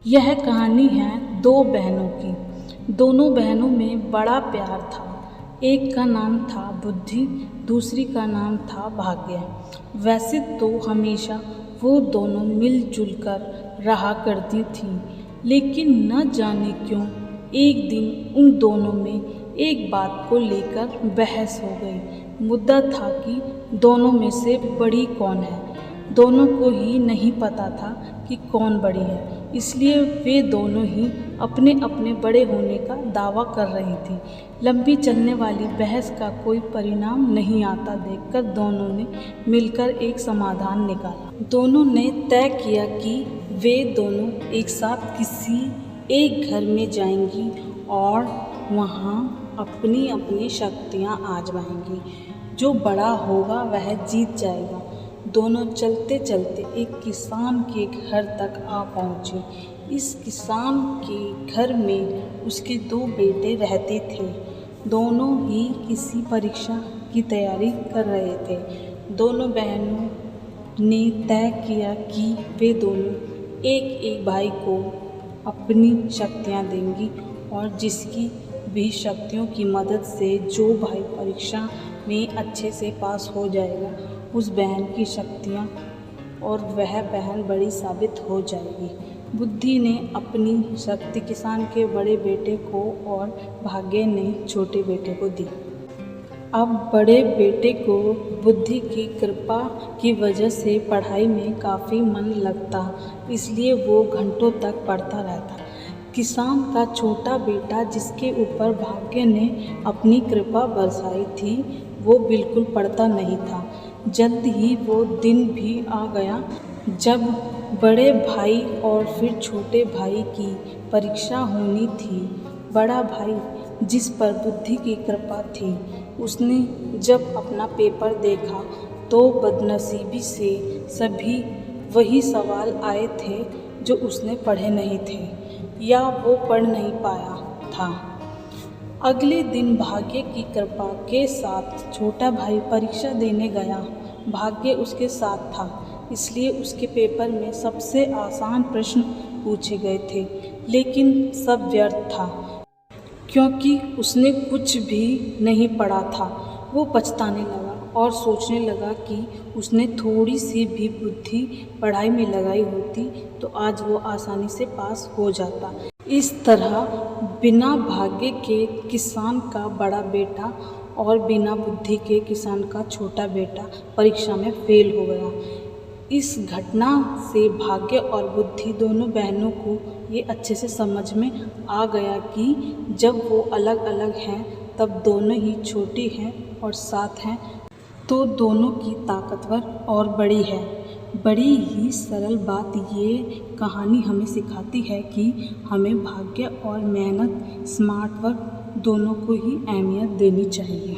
यह कहानी है दो बहनों की। दोनों बहनों में बड़ा प्यार था। एक का नाम था बुद्धि, दूसरी का नाम था भाग्य। वैसे तो हमेशा वो दोनों मिलजुल कर रहा करती थीं, लेकिन न जाने क्यों एक दिन उन दोनों में एक बात को लेकर बहस हो गई। मुद्दा था कि दोनों में से बड़ी कौन है। दोनों को ही नहीं पता था कि कौन बड़ी है, इसलिए वे दोनों ही अपने अपने बड़े होने का दावा कर रही थी। लंबी चलने वाली बहस का कोई परिणाम नहीं आता देखकर दोनों ने मिलकर एक समाधान निकाला। दोनों ने तय किया कि वे दोनों एक साथ किसी एक घर में जाएंगी और वहाँ अपनी अपनी शक्तियाँ आजमाएंगी। जो बड़ा होगा वह जीत जाएगा। दोनों चलते चलते एक किसान के घर तक आ पहुँचे। इस किसान के घर में उसके दो बेटे रहते थे। दोनों ही किसी परीक्षा की तैयारी कर रहे थे। दोनों बहनों ने तय किया कि वे दोनों एक एक भाई को अपनी शक्तियाँ देंगी और जिसकी भी शक्तियों की मदद से जो भाई परीक्षा में अच्छे से पास हो जाएगा, उस बहन की शक्तियाँ और वह बहन बड़ी साबित हो जाएगी। बुद्धि ने अपनी शक्ति किसान के बड़े बेटे को और भाग्य ने छोटे बेटे को दी। अब बड़े बेटे को बुद्धि की कृपा की वजह से पढ़ाई में काफ़ी मन लगता, इसलिए वो घंटों तक पढ़ता रहता। किसान का छोटा बेटा, जिसके ऊपर भाग्य ने अपनी कृपा बरसाई थी, वो बिल्कुल पढ़ता नहीं था। जल्द ही वो दिन भी आ गया जब बड़े भाई और फिर छोटे भाई की परीक्षा होनी थी। बड़ा भाई, जिस पर बुद्धि की कृपा थी, उसने जब अपना पेपर देखा तो बदनसीबी से सभी वही सवाल आए थे जो उसने पढ़े नहीं थे या वो पढ़ नहीं पाया था। अगले दिन भाग्य की कृपा के साथ छोटा भाई परीक्षा देने गया। भाग्य उसके साथ था, इसलिए उसके पेपर में सबसे आसान प्रश्न पूछे गए थे, लेकिन सब व्यर्थ था क्योंकि उसने कुछ भी नहीं पढ़ा था। वो पछताने लगा और सोचने लगा कि उसने थोड़ी सी भी बुद्धि पढ़ाई में लगाई होती तो आज वो आसानी से पास हो जाता। इस तरह बिना भाग्य के किसान का बड़ा बेटा और बिना बुद्धि के किसान का छोटा बेटा परीक्षा में फेल हो गया। इस घटना से भाग्य और बुद्धि दोनों बहनों को ये अच्छे से समझ में आ गया कि जब वो अलग अलग हैं तब दोनों ही छोटी हैं और साथ हैं तो दोनों की ताकतवर और बड़ी है। बड़ी ही सरल बात ये कहानी हमें सिखाती है कि हमें भाग्य और मेहनत, स्मार्ट वर्क दोनों को ही अहमियत देनी चाहिए।